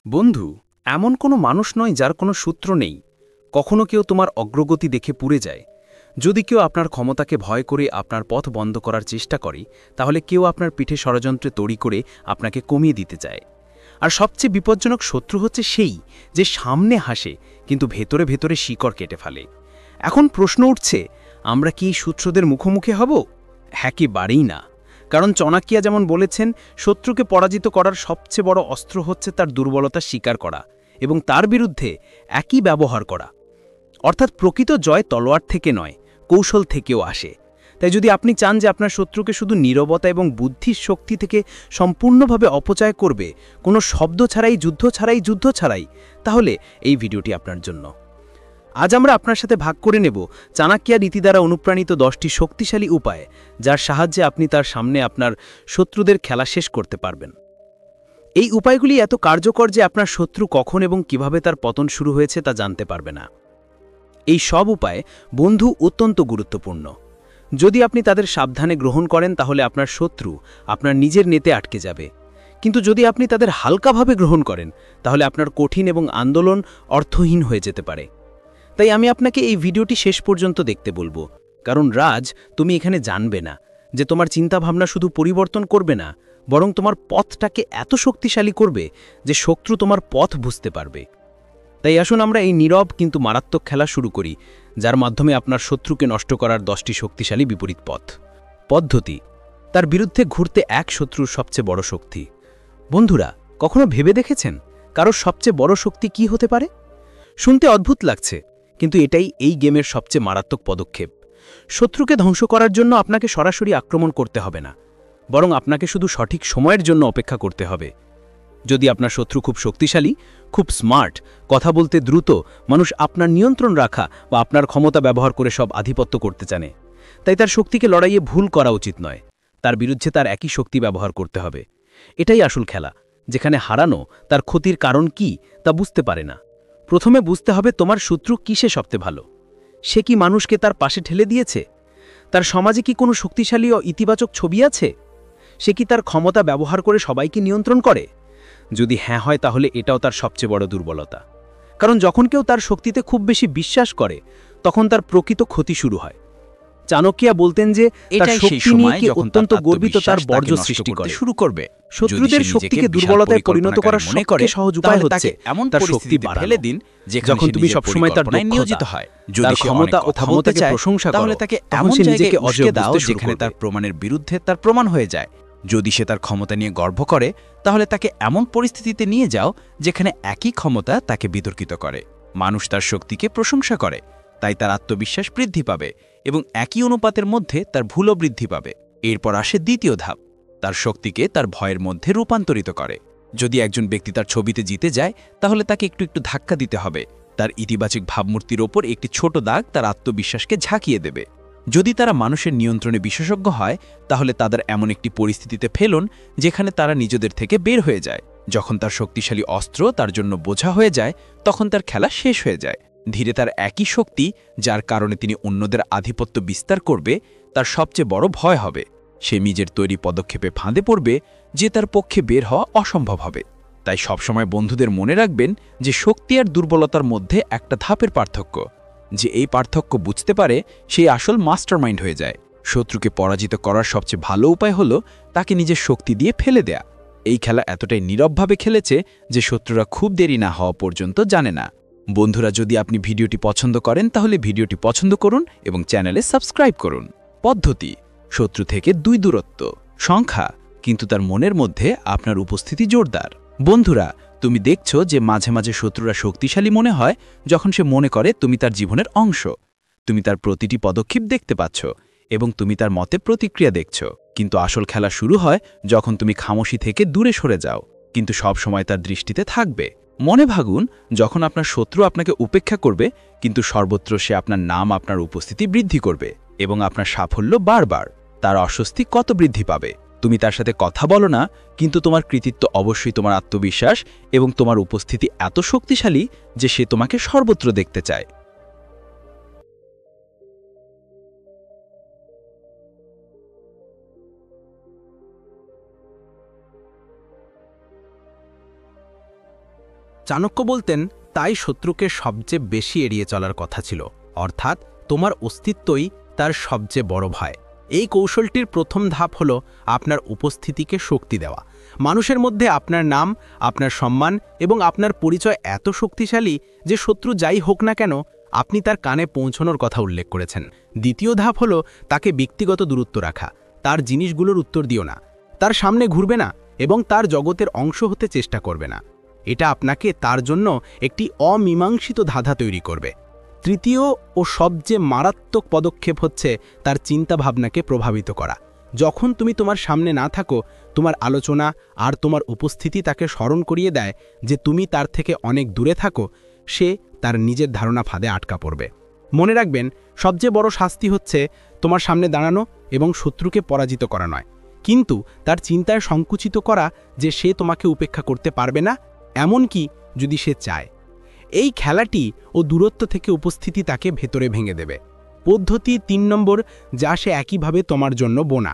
বন্ধু, এমন কোনো মানুষ নয় যার কোনো সূত্র নেই। কখনো কেউ তোমার অগ্রগতি দেখে পুড়ে যায়। যদি কেউ আপনার ক্ষমতাকে ভয় করে আপনার পথ বন্ধ করার চেষ্টা করে, তাহলে কেউ আপনার পিঠে ষড়যন্ত্রে তড়ি করে আপনাকে কমিয়ে দিতে চায়। আর সবচেয়ে বিপজ্জনক শত্রু হচ্ছে সেই যে সামনে হাসে কিন্তু ভেতরে ভেতরে শিকড় কেটে ফেলে। এখন প্রশ্ন উঠছে, আমরা কি এই সূত্রদের মুখোমুখি হব? একেবারেই না। কারণ চাণক্য যেমন বলেছেন, শত্রুকে পরাজিত করার সবচেয়ে বড় অস্ত্র হচ্ছে তার দুর্বলতা স্বীকার করা এবং তার বিরুদ্ধে একই ব্যবহার করা। অর্থাৎ প্রকৃত জয় তলোয়ার থেকে নয়, কৌশল থেকেও আসে। তাই যদি আপনি চান যে আপনার শত্রুকে শুধু নীরবতা এবং বুদ্ধির শক্তি থেকে সম্পূর্ণভাবে অপচয় করবে, কোনো শব্দ ছাড়াই যুদ্ধ ছাড়াই, তাহলে এই ভিডিওটি আপনার জন্য। আজ আমরা আপনার সাথে ভাগ করে নেব চাণক্য নীতি দ্বারা অনুপ্রাণিত 10টি শক্তিশালী উপায়, যার সাহায্যে আপনি তার সামনে আপনার শত্রুদের খেলা শেষ করতে পারবেন। এই উপায়গুলি এত কার্যকর যে আপনার শত্রু কখন এবং কিভাবে তার পতন শুরু হয়েছে তা জানতে পারবে না। এই সব উপায় বন্ধু অত্যন্ত গুরুত্বপূর্ণ। যদি আপনি তাদের সাবধানে গ্রহণ করেন তাহলে আপনার শত্রু আপনার নিজের নেতে আটকে যাবে। কিন্তু যদি আপনি তাদের হালকাভাবে গ্রহণ করেন তাহলে আপনার কঠিন এবং আন্দোলন অর্থহীন হয়ে যেতে পারে। তাই আমি আপনাকে এই ভিডিওটি শেষ পর্যন্ত দেখতে বলবো, কারণ তুমি এখানে জানবে না যে তোমার চিন্তাভাবনা শুধু পরিবর্তন করবে না, বরং তোমার পথটাকে এত শক্তিশালী করবে যে শত্রু তোমার পথ বুঝতে পারবে। তাই আসুন আমরা এই নীরব কিন্তু মারাত্মক খেলা শুরু করি, যার মাধ্যমে আপনার শত্রুকে নষ্ট করার 10টি শক্তিশালী বিপরীত পথ। পদ্ধতি: তার বিরুদ্ধে ঘুরতে এক শত্রুর সবচেয়ে বড় শক্তি। বন্ধুরা, কখনো ভেবে দেখেছেন কারোর সবচেয়ে বড় শক্তি কি হতে পারে? শুনতে অদ্ভুত লাগছে, কিন্তু এটাই এই গেমের সবচেয়ে মারাত্মক পদক্ষেপ। শত্রুকে ধ্বংস করার জন্য আপনাকে সরাসরি আক্রমণ করতে হবে না, বরং আপনাকে শুধু সঠিক সময়ের জন্য অপেক্ষা করতে হবে। যদি আপনার শত্রু খুব শক্তিশালী, খুব স্মার্ট, কথা বলতে দ্রুত, মানুষ আপনার নিয়ন্ত্রণ রাখা বা আপনার ক্ষমতা ব্যবহার করে সব আধিপত্য করতে জানে, তাই তার শক্তিকে লড়াইয়ে ভুল করা উচিত নয়। তার বিরুদ্ধে তার একই শক্তি ব্যবহার করতে হবে। এটাই আসল খেলা, যেখানে হারানো তার ক্ষতির কারণ কি তা বুঝতে পারে না। প্রথমে বুঝতে হবে তোমার শত্রু কিসে সবচেয়ে ভালো। সে কি মানুষকে তার পাশে ঠেলে দিয়েছে? তার সমাজে কি কোনো শক্তিশালী ও ইতিবাচক ছবি আছে? সে কি তার ক্ষমতা ব্যবহার করে সবাইকে নিয়ন্ত্রণ করে? যদি হ্যাঁ হয়, তাহলে এটাও তার সবচেয়ে বড় দুর্বলতা। কারণ যখন কেউ তার শক্তিতে খুব বেশি বিশ্বাস করে, তখন তার প্রকৃত ক্ষতি শুরু হয়। চাণক্য বলতেন যে তার এটাই সেই শক্তি নিয়ে সময় কে যখন অত্যন্ত তার গর্বিত তার আত্মবিশ্বাস বর্জ্য তাকে নষ্ট সৃষ্টি করতে করে। শুরু করবে। শত্রুদের যদি সে শক্তিকে নিজেকে দুর্বলতায় বিশাল পরিণত করার পরিকল্পনাকারী মনে করে, সবচেয়ে সহজ উপায় তাহলে হচ্ছে তাকে এমন তার শক্তি পরিস্থিতিতে বাড়ানো। ফেলে দিন যেখানে যখন সে তুমি নিজের সবসময় তার পরিকল্পনায় নিয়োজিত দক্ষতা, হয়। তার যদি সে অনেক ক্ষমতা ও কথা বলতে ক্ষমতাকে চায়, প্রশংসা তাহলে করো, তাকে তখন এমন সে নিজেকে জায়গায় অজেয় উস্কে দাও বুঝতে শুরু যেখানে করবে। তার প্রমাণের বিরুদ্ধে তার প্রমাণ হয়ে যায়। যদি সে তার ক্ষমতা নিয়ে গর্ব করে, তাহলে তাকে এমন পরিস্থিতিতে নিয়ে যাও যেখানে একই ক্ষমতা তাকে বিতর্কিত করে। মানুষ তার শক্তিকে প্রশংসা করে, তাই তার আত্মবিশ্বাস বৃদ্ধি পাবে এবং একই অনুপাতের মধ্যে তার ভুলও বৃদ্ধি পাবে। এরপর আসে দ্বিতীয় ধাপ, তার শক্তিকে তার ভয়ের মধ্যে রূপান্তরিত করে। যদি একজন ব্যক্তি তার ছবিতে জিতে যায়, তাহলে তাকে একটু একটু ধাক্কা দিতে হবে। তার ইতিবাচক ভাবমূর্তির ওপর একটি ছোট দাগ তার আত্মবিশ্বাসকে ঝাঁকিয়ে দেবে। যদি তারা মানুষের নিয়ন্ত্রণে বিশেষজ্ঞ হয়, তাহলে তাদের এমন একটি পরিস্থিতিতে ফেলুন যেখানে তারা নিজেদের থেকে বের হয়ে যায়। যখন তার শক্তিশালী অস্ত্র তার জন্য বোঝা হয়ে যায়, তখন তার খেলা শেষ হয়ে যায়। ধীরে তার একই শক্তি, যার কারণে তিনি অন্যদের আধিপত্য বিস্তার করবে, তার সবচেয়ে বড় ভয় হবে। সে নিজের তৈরি পদক্ষেপে ফাঁদে পড়বে যে তার পক্ষে বের হওয়া অসম্ভব হবে। তাই সবসময় বন্ধুদের মনে রাখবেন যে শক্তি আর দুর্বলতার মধ্যে একটা ধাপের পার্থক্য। যে এই পার্থক্য বুঝতে পারে, সেই আসল মাস্টারমাইন্ড হয়ে যায়। শত্রুকে পরাজিত করার সবচেয়ে ভালো উপায় হলো তাকে নিজের শক্তি দিয়ে ফেলে দেয়া। এই খেলা এতটাই নীরবভাবে খেলেছে যে শত্রুরা খুব দেরি না হওয়া পর্যন্ত জানে না। বন্ধুরা, যদি আপনি ভিডিওটি পছন্দ করেন তাহলে ভিডিওটি পছন্দ করুন এবং চ্যানেলে সাবস্ক্রাইব করুন। পদ্ধতি: শত্রু থেকে 2 দূরত্ব। সংখ্যা: কিন্তু তার মনের মধ্যে আপনার উপস্থিতি জোরদার। বন্ধুরা, তুমি দেখছো যে মাঝে মাঝে শত্রুরা শক্তিশালী মনে হয় যখন সে মনে করে তুমি তার জীবনের অংশ। তুমি তার প্রতিটি পদক্ষেপ দেখতে পাচ্ছ এবং তুমি তার মতে প্রতিক্রিয়া দেখছ। কিন্তু আসল খেলা শুরু হয় যখন তুমি খামোশি থেকে দূরে সরে যাও, কিন্তু সব সময় তার দৃষ্টিতে থাকবে। মনে ভাগুন, যখন আপনার শত্রু আপনাকে উপেক্ষা করবে, কিন্তু সর্বত্র সে আপনার নাম, আপনার উপস্থিতি বৃদ্ধি করবে এবং আপনার সাফল্য বারবার, তার অস্বস্তি কত বৃদ্ধি পাবে। তুমি তার সাথে কথা বলো না, কিন্তু তোমার কৃতিত্ব অবশ্যই তোমার আত্মবিশ্বাস এবং তোমার উপস্থিতি এত শক্তিশালী যে সে তোমাকে সর্বত্র দেখতে চায়। চাণক্য বলতেন, তাই শত্রুকে সবচেয়ে বেশি এড়িয়ে চলার কথা ছিল, অর্থাৎ তোমার অস্তিত্বই তার সবচেয়ে বড় ভয়। এই কৌশলটির প্রথম ধাপ হল আপনার উপস্থিতিকে শক্তি দেওয়া। মানুষের মধ্যে আপনার নাম, আপনার সম্মান এবং আপনার পরিচয় এত শক্তিশালী যে শত্রু যাই হোক না কেন আপনি তার কানে পৌঁছানোর কথা উল্লেখ করেছেন। দ্বিতীয় ধাপ হল তাকে ব্যক্তিগত দূরত্ব রাখা। তার জিনিসগুলোর উত্তর দিও না, তার সামনে ঘুরবে না এবং তার জগতের অংশ হতে চেষ্টা করবে না। এটা আপনাকে তার জন্য একটি অমীমাংসিত ধাঁধা তৈরি করবে। তৃতীয় ও সবচেয়ে মারাত্মক পদক্ষেপ হচ্ছে তার চিন্তাভাবনাকে প্রভাবিত করা। যখন তুমি তোমার সামনে না থাকো, তোমার আলোচনা আর তোমার উপস্থিতি তাকে স্মরণ করিয়ে দেয় যে তুমি তার থেকে অনেক দূরে থাকো, সে তার নিজের ধারণা ফাঁদে আটকা পড়বে। মনে রাখবেন, সবচেয়ে বড় শাস্তি হচ্ছে তোমার সামনে দাঁড়ানো এবং শত্রুকে পরাজিত করা নয়, কিন্তু তার চিন্তায় সংকুচিত করা যে সে তোমাকে উপেক্ষা করতে পারবে না, এমনকি যদি সে চায়। এই খেলাটি ও দূরত্ব থেকে উপস্থিতি তাকে ভেতরে ভেঙে দেবে। পদ্ধতি ৩ নম্বর, যা সে একইভাবে তোমার জন্য বোনা।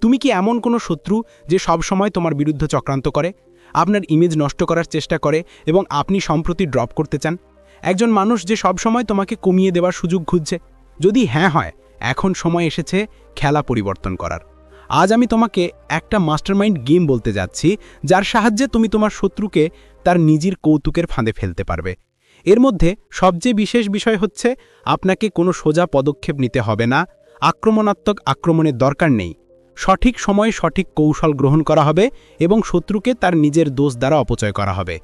তুমি কি এমন কোনো শত্রু যে সব সময় তোমার বিরুদ্ধে চক্রান্ত করে, আপনার ইমেজ নষ্ট করার চেষ্টা করে এবং আপনি সম্প্রতি ড্রপ করতে চান? একজন মানুষ যে সব সময় তোমাকে কমিয়ে দেওয়ার সুযোগ খুঁজছে? যদি হ্যাঁ হয়, এখন সময় এসেছে খেলা পরিবর্তন করার। আজ আমি তোমাকে একটা মাস্টারমাইন্ড গেম বলতে যাচ্ছি, যার সাহায্যে তুমি তোমার শত্রুকে তার নিজের কৌতুকের ফাঁদে ফেলতে পারবে। এর মধ্যে সবচেয়ে বিশেষ বিষয় হচ্ছে আপনাকে কোনো সোজা পদক্ষেপ নিতে হবে না, আক্রমণাত্মক আক্রমণের দরকার নেই। সঠিক সময়ে সঠিক কৌশল গ্রহণ করা হবে এবং শত্রুকে তার নিজের দোষ দ্বারা অপচয় করা হবে।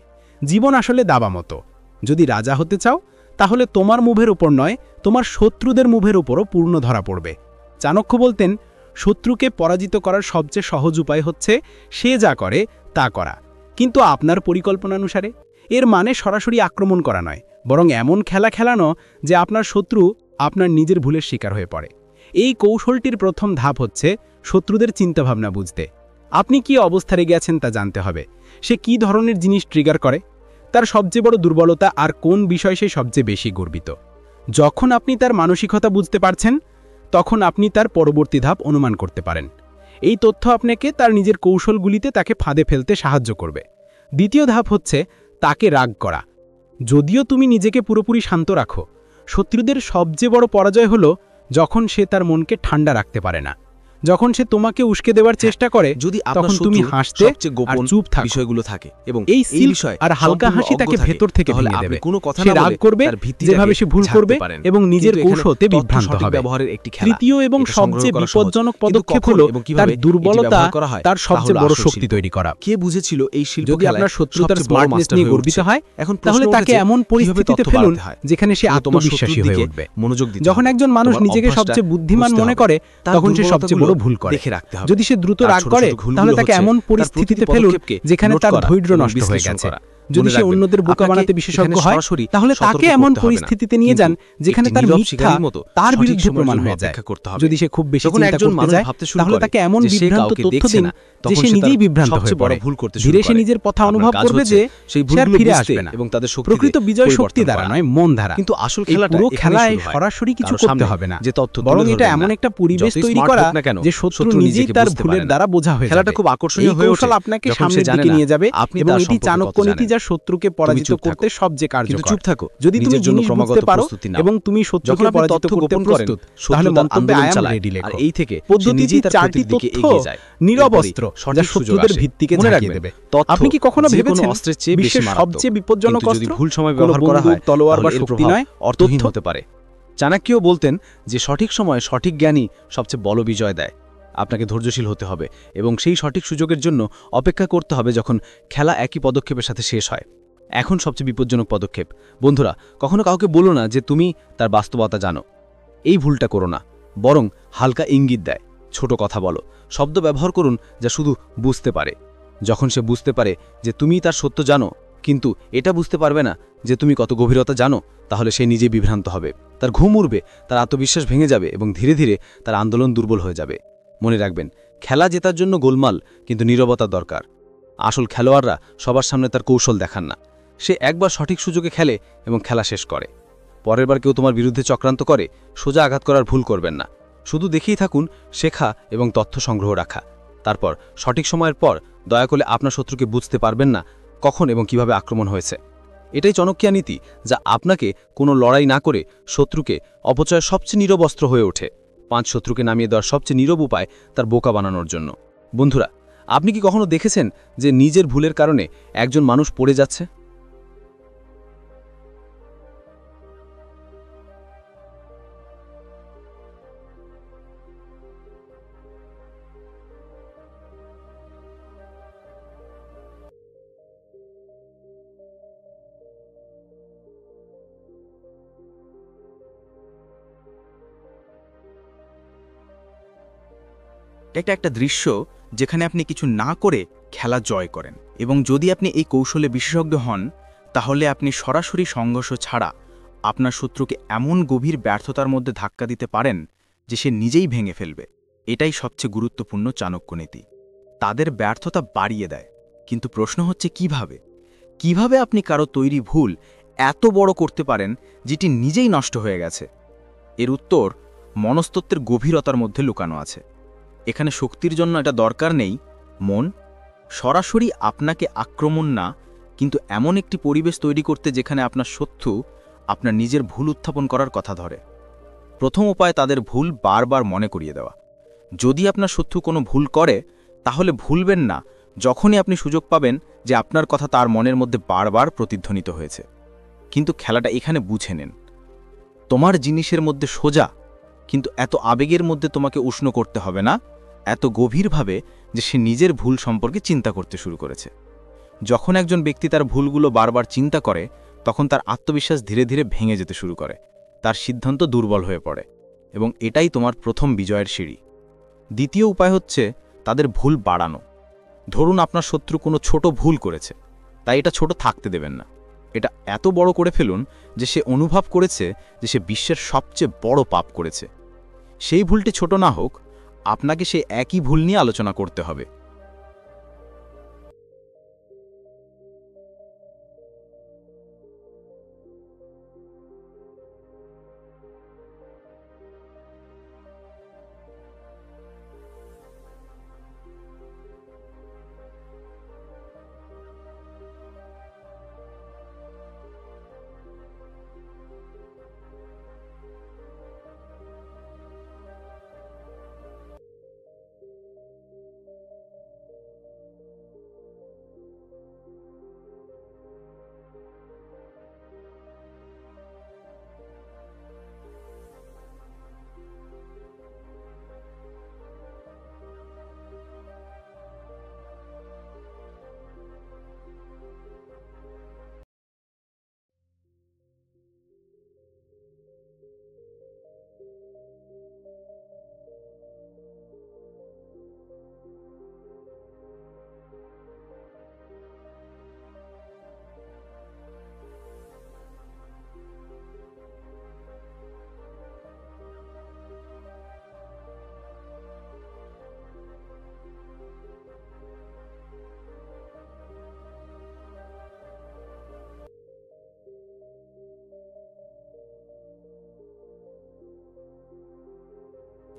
জীবন আসলে দাবা মতো। যদি রাজা হতে চাও, তাহলে তোমার মুভের উপর নয়, তোমার শত্রুদের মুভের উপরও পূর্ণ ধরা পড়বে। চাণক্য বলতেন, শত্রুকে পরাজিত করার সবচেয়ে সহজ উপায় হচ্ছে সে যা করে তা করা, কিন্তু আপনার পরিকল্পনানুসারে। এর মানে সরাসরি আক্রমণ করা নয়, বরং এমন খেলা খেলানো যে আপনার শত্রু আপনার নিজের ভুলের শিকার হয়ে পড়ে। এই কৌশলটির প্রথম ধাপ হচ্ছে শত্রুদের চিন্তাভাবনা বুঝতে। আপনি কি অবস্থা রেগে আছেন তা জানতে হবে। সে কি ধরনের জিনিস ট্রিগার করে, তার সবচেয়ে বড় দুর্বলতা আর কোন বিষয় সে সবচেয়ে বেশি গর্বিত। যখন আপনি তার মানসিকতা বুঝতে পারছেন, তখন আপনি তার পরবর্তী ধাপ অনুমান করতে পারেন। এই তথ্য আপনাকে তার নিজের কৌশলগুলিতে তাকে ফাঁদে ফেলতে সাহায্য করবে। দ্বিতীয় ধাপ হচ্ছে তাকে রাগ করা। যদিও তুমি নিজেকে পুরোপুরি শান্ত রাখো, শত্রুদের সবচেয়ে বড় পরাজয় হলো যখন সে তার মনকে ঠান্ডা রাখতে পারে না। যখন সে তোমাকে উস্কে দেওয়ার চেষ্টা করে, যদি তখন তুমি হাসতে আর চুপ থাকো। বিষয়গুলো থাকে এবং এই বিষয় আর হালকা হাসি তাকে ভেতর থেকে ভেঙে দেবে। সে রাগ করবে, যেভাবে সে ভুল করবে এবং নিজের কৌশলতে বিভ্রান্ত হবে। তৃতীয় এবং সবচেয়ে বিপজ্জনক পদক্ষেপ হলো তার দুর্বলতা তার সবচেয়ে বড় শক্তি তৈরি করা। কে বুঝেছিল এই শিল্প? যদি আপনার শত্রু তার স্মার্টনেস নিয়ে গর্বিত হয়, তাহলে তাকে এমন পরিস্থিতিতে ফেলুন যেখানে সে আত্মবিশ্বাসী হয়ে উঠবে। যখন একজন মানুষ নিজেকে সবচেয়ে বুদ্ধিমান মনে করে, তখন সে সবচেয়ে বড় ভুল করে। যদি সে দ্রুত রাগ করে, তাহলে তাকে এমন পরিস্থিতিতে ফেলুন যেখানে তার ধৈর্য নষ্ট হয়ে গেছে। যদি সে অন্যদের বোকা বানাতে বিশেষজ্ঞ হয়, তাহলে তাকে এমন পরিস্থিতিতে নিয়ে যান যেখানে তার মিথ্যা তার বিরুদ্ধে প্রমাণ হয়ে যায়। যদি সে খুব বেশি চিন্তা করতে যায়, তাহলে তাকে এমন বিভ্রান্ত তথ্য দিন যে সে নিজেই বিভ্রান্ত হয়ে পড়ে। ধীরে সে নিজের পথা অনুভব করবে যে সে আর ফিরে আসবে না। প্রকৃত বিজয় শক্তি দ্বারা নয়, মন দ্বারা। কিন্তু আসল পুরো খেলায় সরাসরি কিছু করতে হবে না, বরং এটা এমন একটা পরিবেশ তৈরি করা যে শত্রু নিজেই তার ভুলের দ্বারা বোঝা হয়ে যাবে। খেলাটা খুব আকর্ষণীয় হয়ে ওঠে, আপনাকে সামনের দিকে নিয়ে যাবে এবং এটি চাণক্য নীতি, যা শত্রুকে পরাজিত করতে সবচেয়ে কার্যকর। চুপ থাকো। যদি তুমি জিনিস বুঝতে পারো এবং তুমি শত্রুকে পরাজিত করতে প্রস্তুত, তাহলে মন্তব্যে আই অ্যাম রেডি লেখো। এই থেকে পদ্ধতিটি 4টি তথ্য নীরব অস্ত্র যা শত্রুদের ভিত্তিকে ঝাঁকিয়ে দেবে। আপনি কি কখনো ভেবেছেন বিশ্বের সবচেয়ে বিপজ্জনক অস্ত্র ভুল সময় ব্যবহার করা হয়, তলোয়ার বা শক্তি নয়, অর্থহীন হতে পারে? চাণক্য বলতেন যে সঠিক সময়ে সঠিক জ্ঞানই সবচেয়ে বড় বিজয় দেয়। আপনাকে ধৈর্যশীল হতে হবে এবং সেই সঠিক সুযোগের জন্য অপেক্ষা করতে হবে যখন খেলা একই পদক্ষেপের সাথে শেষ হয়। এখন সবচেয়ে বিপজ্জনক পদক্ষেপ। বন্ধুরা, কখনো কাউকে বলো না যে তুমি তার বাস্তবতা জানো। এই ভুলটা করো না, বরং হালকা ইঙ্গিত দেয়, ছোট কথা বলো, শব্দ ব্যবহার করুন যা শুধু বুঝতে পারে। যখন সে বুঝতে পারে যে তুমি তার সত্য জানো, কিন্তু এটা বুঝতে পারবে না যে তুমি কত গভীরতা জানো, তাহলে সে নিজে বিভ্রান্ত হবে, তার ঘুম উড়বে, তার আত্মবিশ্বাস ভেঙে যাবে এবং ধীরে ধীরে তার আন্দোলন দুর্বল হয়ে যাবে। মনে রাখবেন, খেলা জেতার জন্য গোলমাল কিন্তু নীরবতা দরকার। আসল খেলোয়াড়রা সবার সামনে তার কৌশল দেখান না, সে একবার সঠিক সুযোগে খেলে এবং খেলা শেষ করে। পরের বার কেউ তোমার বিরুদ্ধে চক্রান্ত করে, সোজা আঘাত করার ভুল করবেন না। শুধু দেখেই থাকুন, শেখা এবং তথ্য সংগ্রহ রাখা। তারপর সঠিক সময়ের পর দয়া করে আপনার শত্রুকে বুঝতে পারবেন না কখন এবং কিভাবে আক্রমণ হয়েছে। এটাই চাণক্যা নীতি, যা আপনাকে কোনো লড়াই না করে শত্রুকে অপচয়ের সবচেয়ে নীরব অস্ত্র হয়ে ওঠে। 5 শত্রুকে নামিয়ে দেওয়ার সবচেয়ে নীরব উপায় তার বোকা বানানোর জন্য। বন্ধুরা, আপনি কি কখনো দেখেছেন যে নিজের ভুলের কারণে একজন মানুষ পড়ে যাচ্ছে? এটা একটা দৃশ্য যেখানে আপনি কিছু না করে খেলা জয় করেন, এবং যদি আপনি এই কৌশলে বিশেষজ্ঞ হন তাহলে আপনি সরাসরি সংঘর্ষ ছাড়া আপনার শত্রুকে এমন গভীর ব্যর্থতার মধ্যে ধাক্কা দিতে পারেন যে সে নিজেই ভেঙে ফেলবে। এটাই সবচেয়ে গুরুত্বপূর্ণ চাণক্য নীতি। তাদের ব্যর্থতা বাড়িয়ে দেয়, কিন্তু প্রশ্ন হচ্ছে কিভাবে আপনি কারো তৈরি ভুল এত বড় করতে পারেন যেটি নিজেই নষ্ট হয়ে গেছে? এর উত্তর মনস্তত্ত্বের গভীরতার মধ্যে লুকানো আছে। এখানে শক্তির জন্য এটা দরকার নেই, মন সরাসরি আপনাকে আক্রমণ না, কিন্তু এমন একটি পরিবেশ তৈরি করতে যেখানে আপনার শত্রু আপনার নিজের ভুল উত্থাপন করার কথা ধরে। প্রথম উপায় তাদের ভুল বারবার মনে করিয়ে দেওয়া। যদি আপনার শত্রু কোনো ভুল করে, তাহলে ভুলবেন না যখনই আপনি সুযোগ পাবেন যে আপনার কথা তার মনের মধ্যে বারবার প্রতিধ্বনিত হয়েছে। কিন্তু খেলাটা এখানে বুঝে নেন, তোমার জিনিসের মধ্যে সোজা, কিন্তু এত আবেগের মধ্যে তোমাকে উষ্ণ করতে হবে না, এত গভীরভাবে যে সে নিজের ভুল সম্পর্কে চিন্তা করতে শুরু করেছে। যখন একজন ব্যক্তি তার ভুলগুলো বারবার চিন্তা করে, তখন তার আত্মবিশ্বাস ধীরে ধীরে ভেঙে যেতে শুরু করে, তার সিদ্ধান্ত দুর্বল হয়ে পড়ে, এবং এটাই তোমার প্রথম বিজয়ের সিঁড়ি। দ্বিতীয় উপায় হচ্ছে তাদের ভুল বাড়ানো। ধরুন আপনার শত্রু কোনো ছোট ভুল করেছে, তাই এটা ছোট থাকতে দেবেন না, এটা এত বড় করে ফেলুন যে সে অনুভব করেছে যে সে বিশ্বের সবচেয়ে বড় পাপ করেছে। সেই ভুলটি ছোট না হোক, আপনাকে সেই একই ভুল নিয়ে আলোচনা করতে হবে।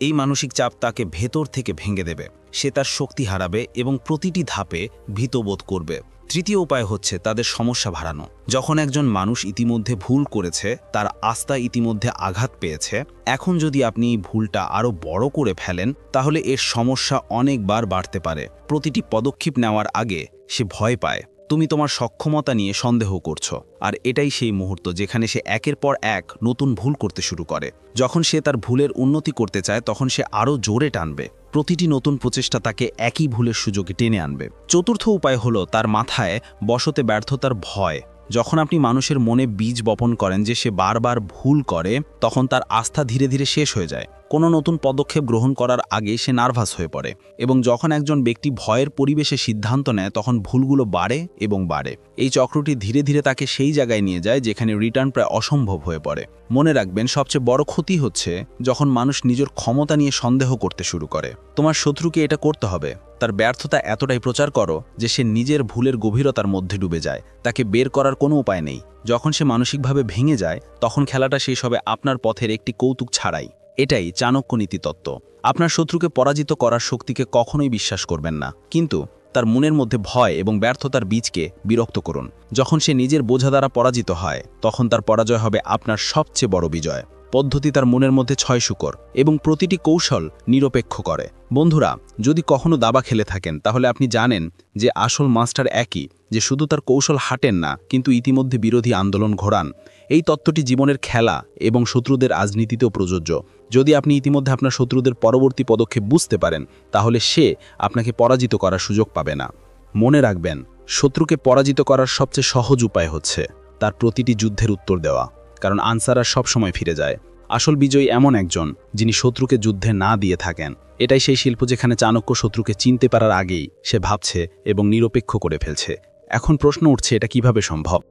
এই মানসিক চাপ তাকে ভেতর থেকে ভেঙে দেবে, সে তার শক্তি হারাবে এবং প্রতিটি ধাপে ভীতবোধ করবে। তৃতীয় উপায় হচ্ছে তাদের সমস্যা বাড়ানো। যখন একজন মানুষ ইতিমধ্যে ভুল করেছে, তার আস্থা ইতিমধ্যে আঘাত পেয়েছে, এখন যদি আপনি এই ভুলটা আরও বড় করে ফেলেন, তাহলে এর সমস্যা অনেকবার বাড়তে পারে। প্রতিটি পদক্ষেপ নেওয়ার আগে সে ভয় পায়, তুমি তোমার সক্ষমতা নিয়ে সন্দেহ করছো, আর এটাই সেই মুহূর্ত যেখানে সে একের পর এক নতুন ভুল করতে শুরু করে। যখন সে তার ভুলের উন্নতি করতে চায়, তখন সে আরও জোরে টানবে। প্রতিটি নতুন প্রচেষ্টা তাকে একই ভুলের সুযোগে টেনে আনবে। চতুর্থ উপায় হলো তার মাথায় বসতে ব্যর্থতার ভয়। যখন আপনি মানুষের মনে বীজ বপন করেন যে সে বারবার ভুল করে, তখন তার আস্থা ধীরে ধীরে শেষ হয়ে যায়। কোনো নতুন পদক্ষেপ গ্রহণ করার আগে সে নার্ভাস হয়ে পড়ে, এবং যখন একজন ব্যক্তি ভয়ের পরিবেশে সিদ্ধান্ত নেয়, তখন ভুলগুলো বাড়ে এবং বাড়ে। এই চক্রটি ধীরে ধীরে তাকে সেই জায়গায় নিয়ে যায় যেখানে রিটার্ন প্রায় অসম্ভব হয়ে পড়ে। মনে রাখবেন, সবচেয়ে বড় ক্ষতি হচ্ছে যখন মানুষ নিজের ক্ষমতা নিয়ে সন্দেহ করতে শুরু করে। তোমার শত্রুকে এটা করতে হবে, তার ব্যর্থতা এতটাই প্রচার করো যে সে নিজের ভুলের গভীরতার মধ্যে ডুবে যায়। তাকে বের করার কোনো উপায় নেই। যখন সে মানসিকভাবে ভেঙে যায়, তখন খেলাটা শেষ হবে আপনার পথের একটি কৌতুক ছাড়াই। এটাই চাণক্য নীতি তত্ত্ব। আপনার শত্রুকে পরাজিত করার শক্তিকে কখনোই বিশ্বাস করবেন না, কিন্তু তার মনের মধ্যে ভয় এবং ব্যর্থতার বীজকে বিরক্ত করুন। যখন সে নিজের বোঝা দ্বারা পরাজিত হয়, তখন তার পরাজয় হবে আপনার সবচেয়ে বড় বিজয়। পদ্ধতি তার মনের মধ্যে ছয় শুকর এবং প্রতিটি কৌশল নিরপেক্ষ করে। বন্ধুরা, যদি কখনো দাবা খেলে থাকেন, তাহলে আপনি জানেন যে আসল মাস্টার একই, যে শুধু তার কৌশল হাঁটেন না, কিন্তু ইতিমধ্যে বিরোধী আন্দোলন ঘোরান। এই তত্ত্বটি জীবনের খেলা এবং শত্রুদের রাজনীতিতেও প্রযোজ্য। যদি আপনি ইতিমধ্যে আপনার শত্রুদের পরবর্তী পদক্ষেপ বুঝতে পারেন, তাহলে সে আপনাকে পরাজিত করার সুযোগ পাবে না। মনে রাখবেন, শত্রুকে পরাজিত করার সবচেয়ে সহজ উপায় হচ্ছে তার প্রতিটি যুদ্ধের উত্তর দেওয়া, কারণ আনসাররা সবসময় ফিরে যায়। আসল বিজয়ী এমন একজন যিনি শত্রুকে যুদ্ধে না দিয়ে থাকেন। এটাই সেই শিল্প যেখানে চাণক্য শত্রুকে চিনতে পারার আগেই সে ভাবছে এবং নিরপেক্ষ করে ফেলছে। এখন প্রশ্ন উঠছে, এটা কিভাবে সম্ভব?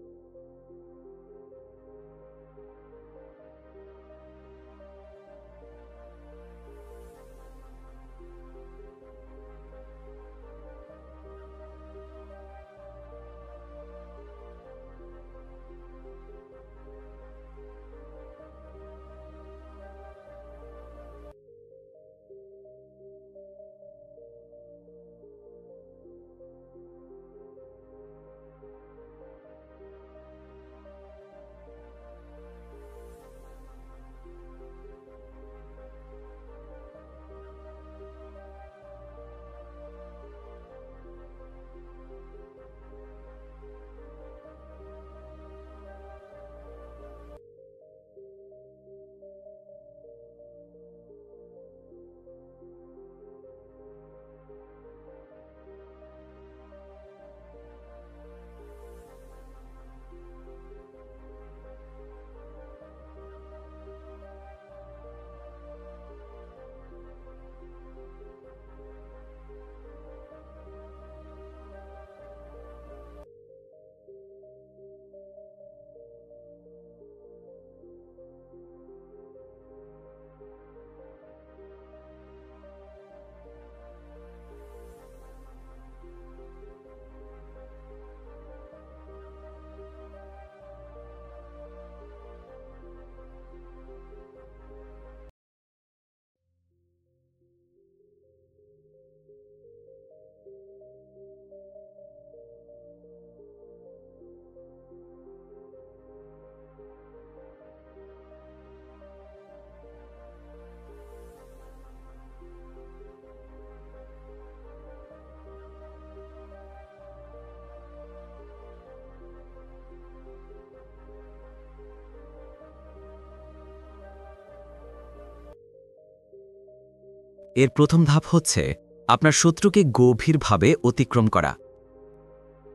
এর প্রথম ধাপ হচ্ছে আপনার শত্রুকে গভীরভাবে অতিক্রম করা।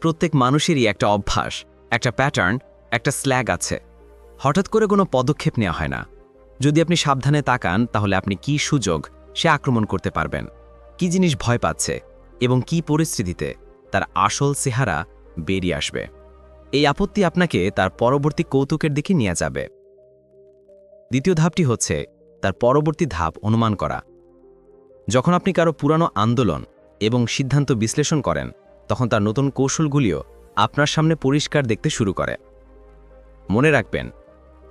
প্রত্যেক মানুষেরই একটা অভ্যাস, একটা প্যাটার্ন, একটা স্ল্যাগ আছে। হঠাৎ করে কোনো পদক্ষেপ নেওয়া হয় না। যদি আপনি সাবধানে তাকান, তাহলে আপনি কি সুযোগ সে আক্রমণ করতে পারবেন, কি জিনিস ভয় পাচ্ছে এবং কি পরিস্থিতিতে তার আসল চেহারা বেরিয়ে আসবে। এই আপত্তি আপনাকে তার পরবর্তী কৌতুকের দিকে নিয়ে যাবে। দ্বিতীয় ধাপটি হচ্ছে তার পরবর্তী ধাপ অনুমান করা। যখন আপনি কারো পুরানো আন্দোলন এবং সিদ্ধান্ত বিশ্লেষণ করেন, তখন তার নতুন কৌশলগুলিও আপনার সামনে পরিষ্কার দেখতে শুরু করে। মনে রাখবেন,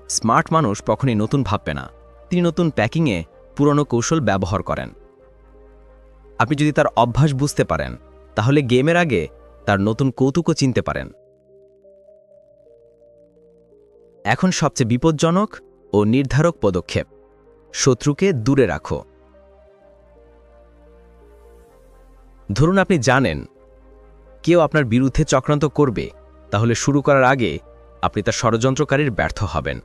স্মার্ট মানুষ কখনই নতুন ভাববে না, তিনি নতুন প্যাকিংয়ে পুরনো কৌশল ব্যবহার করেন। আপনি যদি তার অভ্যাস বুঝতে পারেন, তাহলে গেমের আগে তার নতুন কৌতুকও চিনতে পারেন। এখন সবচেয়ে বিপজ্জনক ও নির্ধারক পদক্ষেপ: শত্রুকে দূরে রাখো। ধরুন আপনি জানেন কেউ আপনার বিরুদ্ধে চক্রান্ত করবে, তাহলে শুরু করার আগে আপনি তার ষড়যন্ত্রকারীর ব্যর্থ হবেন।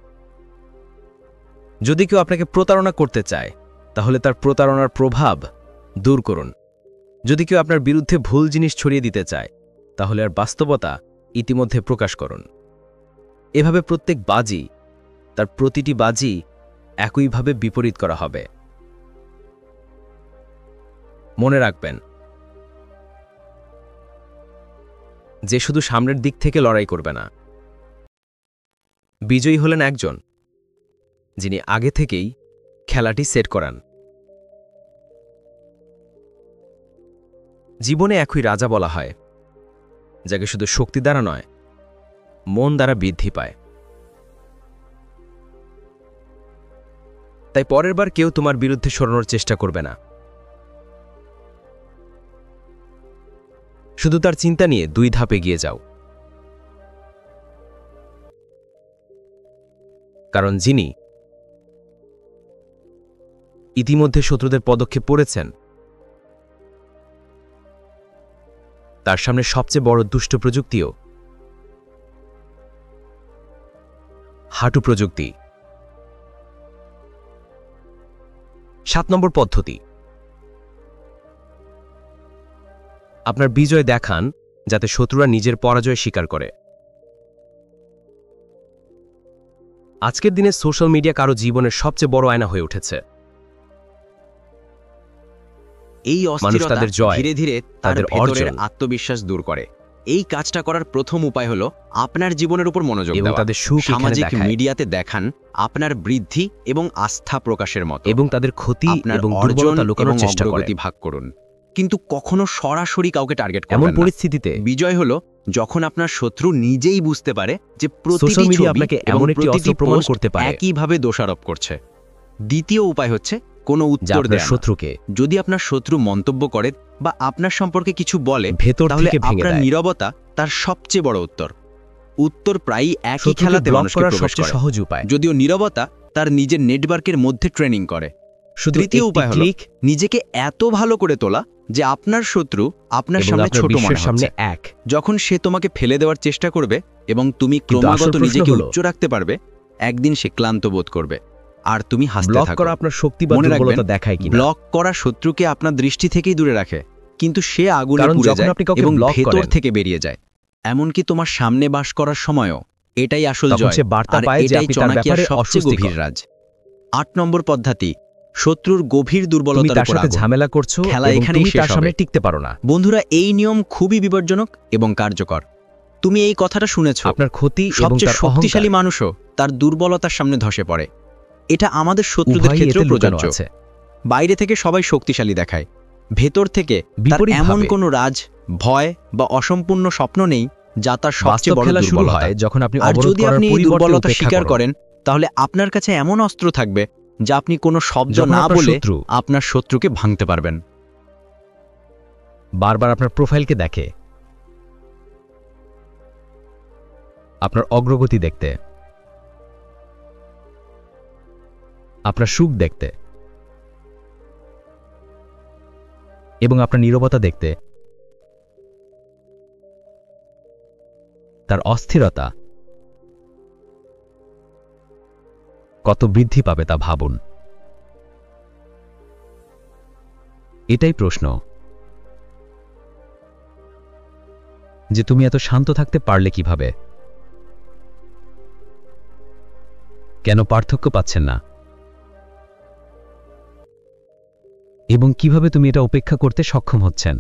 যদি কেউ আপনাকে প্রতারণা করতে চায়, তাহলে তার প্রতারণার প্রভাব দূর করুন। যদি কেউ আপনার বিরুদ্ধে ভুল জিনিস ছড়িয়ে দিতে চায়, তাহলে আর বাস্তবতা ইতিমধ্যে প্রকাশ করুন। এভাবে প্রত্যেক বাজি, তার প্রতিটি বাজি একইভাবে বিপরীত করা হবে। মনে রাখবেন, যে শুধু সামনের দিক থেকে লড়াই করবে না। বিজয়ী হলেন একজন যিনি আগে থেকেই খেলাটি সেট করান। জীবনে একই রাজা বলা হয়, যাকে শুধু শক্তি দ্বারা নয়, মন দ্বারা বৃদ্ধি পায়। তাই পরের বার কেউ তোমার বিরুদ্ধে সরানোর চেষ্টা করবে না। শুধু তার চিন্তা নিয়ে 2 ধাপ এগিয়ে যাও। কারণ যিনি ইতিমধ্যে শত্রুদের পদক্ষেপ পড়েছেন, তার সামনে সবচেয়ে বড় দুষ্ট প্রযুক্তিও হাঁটু প্রযুক্তি। 7 নম্বর পদ্ধতি, আপনার বিজয় দেখান যাতে শত্রুরা নিজের পরাজয় স্বীকার করে। আজকের দিনে সোশ্যাল মিডিয়া কারো জীবনের সবচেয়ে বড় আয়না হয়ে উঠেছে। এই মানুষ অস্থিরতা তাদের জয়, ধীরে ধীরে তাদের তাদের ভেতরের অর্জন আত্মবিশ্বাস দূর করে। এই কাজটা করার প্রথম উপায় হলো আপনার জীবনের উপর মনোযোগ এবং দেওয়া। তাদের সুখ এখানে সামাজিক দেখায়। মিডিয়াতে দেখান আপনার বৃদ্ধি এবং আস্থা প্রকাশের মতো। এবং তাদের ক্ষতি আপনার এবং অর্জন দুর্বলতা লুকানোর এবং চেষ্টা করে। অগ্রগতি ভাগ করুন, কিন্তু কখনো সরাসরি কাউকে টার্গেট এমন করবেন না। পরিস্থিতিতে বিজয় হলো যখন আপনার শত্রু নিজেই বুঝতে পারে যে প্রতিটি সোশ্যাল মিডিয়া ছবি আপনাকে এবং এমন একটি প্রতিটি অস্ত্র প্রমাণ পোস্ট করতে পারে একইভাবে দোষারোপ করছে। দ্বিতীয় উপায় হচ্ছে কোনো যা উত্তর আপনার দেয়া না। শত্রুকে যদি আপনার শত্রু মন্তব্য করে বা আপনার সম্পর্কে কিছু বলে, ভেতর তাহলে থেকে ভেঙে আপনার দেয়। নীরবতা তার সবচেয়ে বড় উত্তর। উত্তর প্রায়ই একই শত্রুকে খেলাতে ব্লক মানুষকে করার প্রবেশ সবচেয়ে করে, সহজ উপায়। যদিও নীরবতা তার নিজের নেটওয়ার্কের মধ্যে ট্রেনিং করে। শুধু তৃতীয় একটি উপায় হলো ক্লিক নিজেকে এত ভালো করে তোলা যে আপনার শত্রু আপনার এবং সামনে আপনার ছোট বিশ্বের মনে সামনে হচ্ছে। এক। যখন সে তোমাকে ফেলে দেওয়ার চেষ্টা করবে এবং তুমি কিন্তু আসল ক্রমাগত প্রশ্ন নিজেকে হলো, উচ্চ রাখতে পারবে, একদিন সে ক্লান্ত বোধ করবে আর তুমি হাসতে ব্লক থাকো। করা আপনার শক্তি বা মনে রাখবেন, দুর্বলতা দেখায় কিনা। ব্লক করা শত্রুকে আপনার দৃষ্টি থেকেই দূরে রাখে, কিন্তু সে আগুনে কারণ পুড়ে যখন যায় আপনি কাউকে এবং ব্লক ভেতর করেন, থেকে বেরিয়ে যায়। এমনকি তোমার সামনে বাস করার সময়ও এটাই আসল তখন জয়, সে বার্তা আর পায় যে এটাই আপনি তার চনাকিয়ার ব্যাপারে সবচেয়ে অস্বস্তিকর। গভীর রাজ। 8 নম্বর পদ্ধতি, শত্রুর গভীর তুমি দুর্বলতার তার উপর সাথে আগুন। ঝামেলা করছো খেলা এবং এখানেই তুমি শেষ তার সামনে হবে। টিকতে পারো না। বন্ধুরা, এই নিয়ম খুবই বিপজ্জনক এবং কার্যকর। তুমি এই কথাটা শুনেছ, আপনার ক্ষতি এবং সবচেয়ে তার শক্তিশালী অহংকার মানুষও তার দুর্বলতার সামনে ধসে পড়ে। এটা আমাদের শত্রুদের উভয়ই ক্ষেত্রেও এতে লুকানো প্রযোজ্য। আছে। বাইরে থেকে সবাই শক্তিশালী দেখায়, ভেতর থেকে তার বিপরীতভাবে এমন কোনো রাজ, ভয় বা অসম্পূর্ণ স্বপ্ন নেই যা তার সবচেয়ে বাস্তব বড় খেলা শুরু দুর্বলতা। হয় যখন আপনি আর অবরোধ যদি করার আপনি এই পরিবর্তে দুর্বলতা উপেক্ষা স্বীকার করেন। করেন, তাহলে আপনার কাছে এমন অস্ত্র থাকবে যা আপনি কোনো শব্দ যখন না আপনার বলে শত্রু আপনার শত্রুকে ভাঙতে পারবেন। বারবার আপনার প্রোফাইলকে দেখে, আপনার অগ্রগতি দেখতে, আপনার সুখ দেখতে এবং আপনার নীরবতা দেখতে, তার অস্থিরতা কত বৃদ্ধি পাবে তা ভাবুন। এটাই প্রশ্ন, যে তুমি এত শান্ত থাকতে পারলে কিভাবে? কেন পার্থক্য পাচ্ছেন না? এবং কিভাবে তুমি এটা উপেক্ষা করতে সক্ষম হচ্ছেন?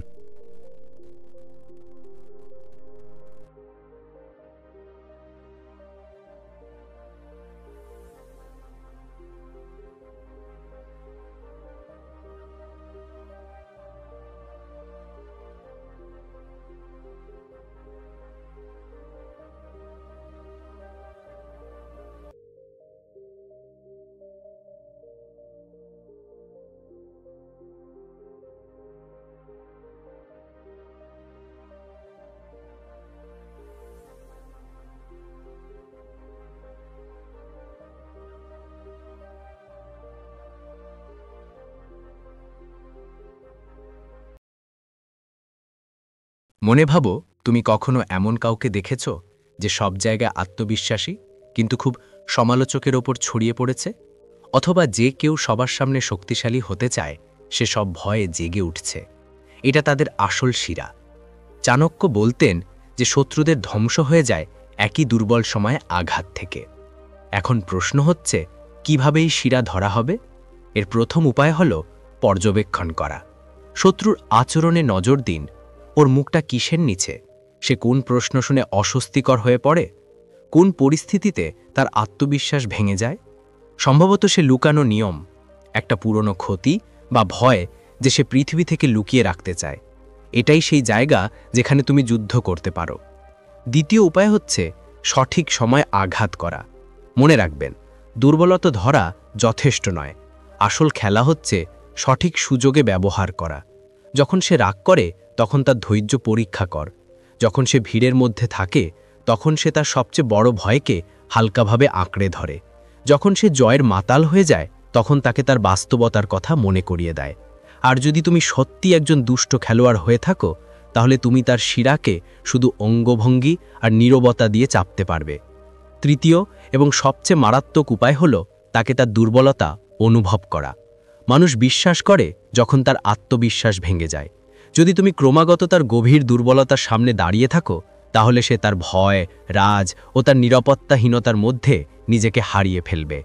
মনে ভাবো, তুমি কখনো এমন কাউকে দেখেছ যে সব জায়গায় আত্মবিশ্বাসী কিন্তু খুব সমালোচকের ওপর ছড়িয়ে পড়েছে? অথবা যে কেউ সবার সামনে শক্তিশালী হতে চায়, সে সব ভয়ে জেগে উঠছে। এটা তাদের আসল শিরা। চাণক্য বলতেন যে শত্রুদের ধ্বংস হয়ে যায় একই দুর্বল সময়ে আঘাত থেকে। এখন প্রশ্ন হচ্ছে, কিভাবে এই শিরা ধরা হবে? এর প্রথম উপায় হল পর্যবেক্ষণ করা। শত্রুর আচরণে নজর দিন। ওর মুখটা কিসের নিচে? সে কোন প্রশ্ন শুনে অস্বস্তিকর হয়ে পড়ে? কোন পরিস্থিতিতে তার আত্মবিশ্বাস ভেঙে যায়? সম্ভবত সে লুকানো নিয়ম, একটা পুরনো ক্ষতি বা ভয় যে সে পৃথিবী থেকে লুকিয়ে রাখতে চায়। এটাই সেই জায়গা যেখানে তুমি যুদ্ধ করতে পারো। দ্বিতীয় উপায় হচ্ছে সঠিক সময় আঘাত করা। মনে রাখবেন, দুর্বলতা ধরা যথেষ্ট নয়। আসল খেলা হচ্ছে সঠিক সুযোগে ব্যবহার করা। যখন সে রাগ করে, তখন তার ধৈর্য পরীক্ষা কর। যখন সে ভিড়ের মধ্যে থাকে তখন সে তার সবচেয়ে বড় ভয়কে হালকাভাবে আঁকড়ে ধরে। যখন সে জয়ের মাতাল হয়ে যায় তখন তাকে তার বাস্তবতার কথা মনে করিয়ে দেয়। আর যদি তুমি সত্যি একজন দুষ্ট খেলোয়াড় হয়ে থাকো তাহলে তুমি তার শিরাকে শুধু অঙ্গভঙ্গি আর নীরবতা দিয়ে চাপতে পারবে। তৃতীয় এবং সবচেয়ে মারাত্মক উপায় হল তাকে তার দুর্বলতা অনুভব করা। মানুষ বিশ্বাস করে যখন তার আত্মবিশ্বাস ভেঙে যায়। যদি তুমি ক্রমাগত তার গভীর দুর্বলতার সামনে দাঁড়িয়ে থাকো তাহলে সে তার ভয়, রাজ ও তার নিরাপত্তাহীনতার মধ্যে নিজেকে হারিয়ে ফেলবে।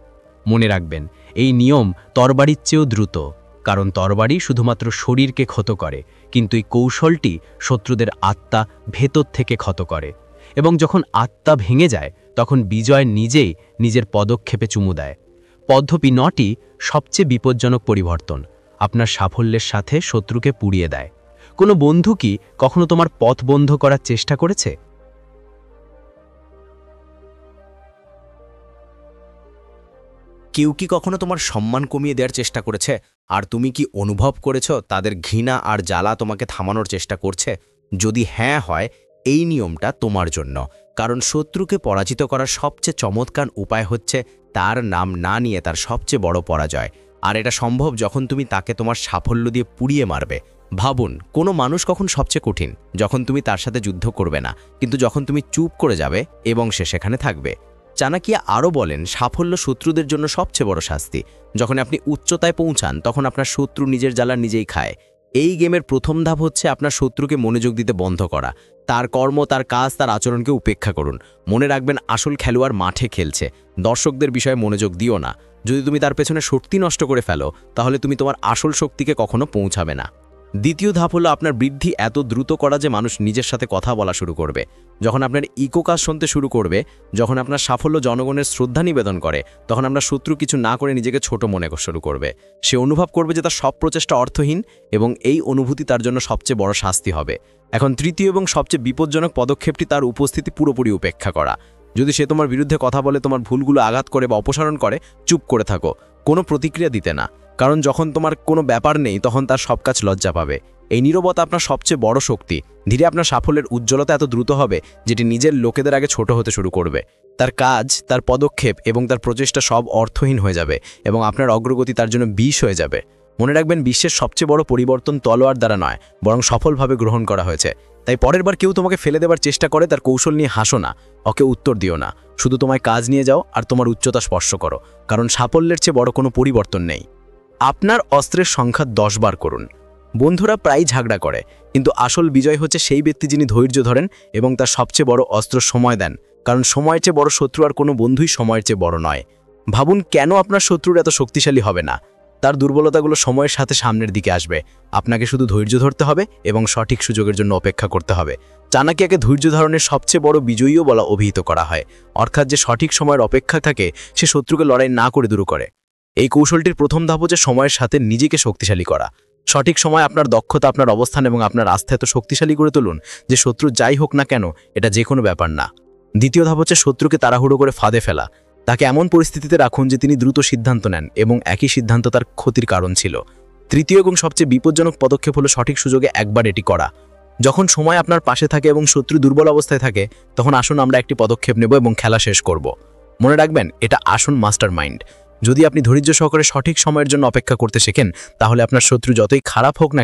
মনে রাখবেন, এই নিয়ম তরবারির চেয়েও দ্রুত, কারণ তরবারি শুধুমাত্র শরীরকে ক্ষত করে, কিন্তু এই কৌশলটি শত্রুদের আত্মা ভেতর থেকে ক্ষত করে। এবং যখন আত্মা ভেঙে যায় তখন বিজয় নিজেই নিজের পদক্ষেপে চুমু দেয়। পদ্ধতি 9টি সবচেয়ে বিপজ্জনক পরিবর্তন আপনার সাফল্যের সাথে শত্রুকে পুড়িয়ে দেয়। কোনো বন্ধু কি কখনো তোমার পথ বন্ধ করার চেষ্টা করেছে? কেউ কি কখনো তোমার সম্মান কমিয়ে দেওয়ার চেষ্টা করেছে? আর তুমি কি অনুভব করেছো তাদের ঘৃণা আর জ্বালা তোমাকে থামানোর চেষ্টা করছে? যদি হ্যাঁ হয়, এই নিয়মটা তোমার জন্য। কারণ শত্রুকে পরাজিত করার সবচেয়ে চমৎকার উপায় হচ্ছে তার নাম না নিয়ে তার সবচেয়ে বড় পরাজয়। আর এটা সম্ভব যখন তুমি তাকে তোমার সাফল্য দিয়ে পুড়িয়ে মারবে। ভাবুন, কোনো মানুষ কখন সবচেয়ে কঠিন? যখন তুমি তার সাথে যুদ্ধ করবে না, কিন্তু যখন তুমি চুপ করে যাবে এবং সে সেখানে থাকবে। চাণক্য আরও বলেন, সাফল্য শত্রুদের জন্য সবচেয়ে বড় শাস্তি। যখন আপনি উচ্চতায় পৌঁছান তখন আপনার শত্রু নিজের জ্বালা নিজেই খায়। এই গেমের প্রথম ধাপ হচ্ছে আপনার শত্রুকে মনোযোগ দিতে বন্ধ করা। তার কর্ম, তার কাজ, তার আচরণকে উপেক্ষা করুন। মনে রাখবেন, আসল খেলোয়াড় মাঠে খেলছে, দর্শকদের বিষয়ে মনোযোগ দিও না। যদি তুমি তার পেছনে শক্তি নষ্ট করে ফেলো তাহলে তুমি তোমার আসল শক্তিকে কখনো পৌঁছাবে না। দ্বিতীয় ধাপ হলো আপনার বৃদ্ধি এত দ্রুত করা যে মানুষ নিজের সাথে কথা বলা শুরু করবে। যখন আপনার ইকো কাজ শুনতে শুরু করবে, যখন আপনার সাফল্য জনগণের শ্রদ্ধা নিবেদন করে, তখন আপনার শত্রু কিছু না করে নিজেকে ছোট মনে শুরু করবে। সে অনুভব করবে যে তার সব প্রচেষ্টা অর্থহীন এবং এই অনুভূতি তার জন্য সবচেয়ে বড় শাস্তি হবে। এখন তৃতীয় এবং সবচেয়ে বিপজ্জনক পদক্ষেপটি তার উপস্থিতি পুরোপুরি উপেক্ষা করা। যদি সে তোমার বিরুদ্ধে কথা বলে, তোমার ভুলগুলো আঘাত করে বা অপসারণ করে, চুপ করে থাকো, কোনো প্রতিক্রিয়া দিতে না। কারণ যখন তোমার কোনো ব্যাপার নেই তখন তার সব কাজ লজ্জা পাবে। এই নীরবতা আপনার সবচেয়ে বড় শক্তি। ধীরে আপনার সাফল্যের উজ্জ্বলতা এত দ্রুত হবে যেটি নিজের লোকেদের আগে ছোট হতে শুরু করবে। তার কাজ, তার পদক্ষেপ এবং তার প্রচেষ্টা সব অর্থহীন হয়ে যাবে এবং আপনার অগ্রগতি তার জন্য বিষ হয়ে যাবে। মনে রাখবেন, বিশ্বের সবচেয়ে বড় পরিবর্তন তলোয়ার দ্বারা নয়, বরং সফলভাবে গ্রহণ করা হয়েছে। তাই পরের বার কেউ তোমাকে ফেলে দেবার চেষ্টা করে তার কৌশল নিয়ে হাসো না, ওকে উত্তর দিও না। শুধু তোমায় কাজ নিয়ে যাও আর তোমার উচ্চতা স্পর্শ করো, কারণ সাফল্যের চেয়ে বড় কোনো পরিবর্তন নেই। আপনার অস্ত্রের সংখ্যা 10 বার করুন। বন্ধুরা প্রায় ঝগড়া করে, কিন্তু আসল বিজয় হচ্ছে সেই ব্যক্তি যিনি ধৈর্য ধরেন এবং তার সবচেয়ে বড় অস্ত্র সময় দেন। কারণ সময়ের চেয়ে বড় শত্রু আর কোনো বন্ধুই সময়ের চেয়ে বড় নয়। ভাবুন, কেন আপনার শত্রুর এত শক্তিশালী হবে না? তার দুর্বলতাগুলো সময়ের সাথে সামনের দিকে আসবে। আপনাকে শুধু ধৈর্য ধরতে হবে এবং সঠিক সুযোগের জন্য অপেক্ষা করতে হবে। চাণক্যকে ধৈর্য ধারণের সবচেয়ে বড় বিজয়ীও বলা অভিহিত করা হয়। অর্থাৎ যে সঠিক সময়ের অপেক্ষা থাকে সে শত্রুকে লড়াই না করে দূর করে। এই কৌশলটির প্রথম ধাপ হচ্ছে সময়ের সাথে নিজেকে শক্তিশালী করা। সঠিক সময় আপনার দক্ষতা, আপনার অবস্থান এবং আপনার আস্থা এত শক্তিশালী করে তুলুন যে শত্রু যাই হোক না কেন এটা যে কোনো ব্যাপার না। দ্বিতীয় ধাপ হচ্ছে শত্রুকে তাড়াহুড়ো করে ফাঁদে ফেলা। তাকে এমন পরিস্থিতিতে রাখুন যে তিনি দ্রুত সিদ্ধান্ত নেন এবং একই সিদ্ধান্ত তার ক্ষতির কারণ ছিল। তৃতীয় এবং সবচেয়ে বিপজ্জনক পদক্ষেপ হলো সঠিক সুযোগে একবার এটি করা। যখন সময় আপনার পাশে থাকে এবং শত্রু দুর্বল অবস্থায় থাকে তখন আসুন আমরা একটি পদক্ষেপ নেব এবং খেলা শেষ করব। মনে রাখবেন, এটা আসুন মাস্টার মাইন্ড। যদি আপনি ধৈর্য সহকারে সঠিক সময়ের জন্য অপেক্ষা করতে শেখেন তাহলে আপনার শত্রু যতই খারাপ হোক না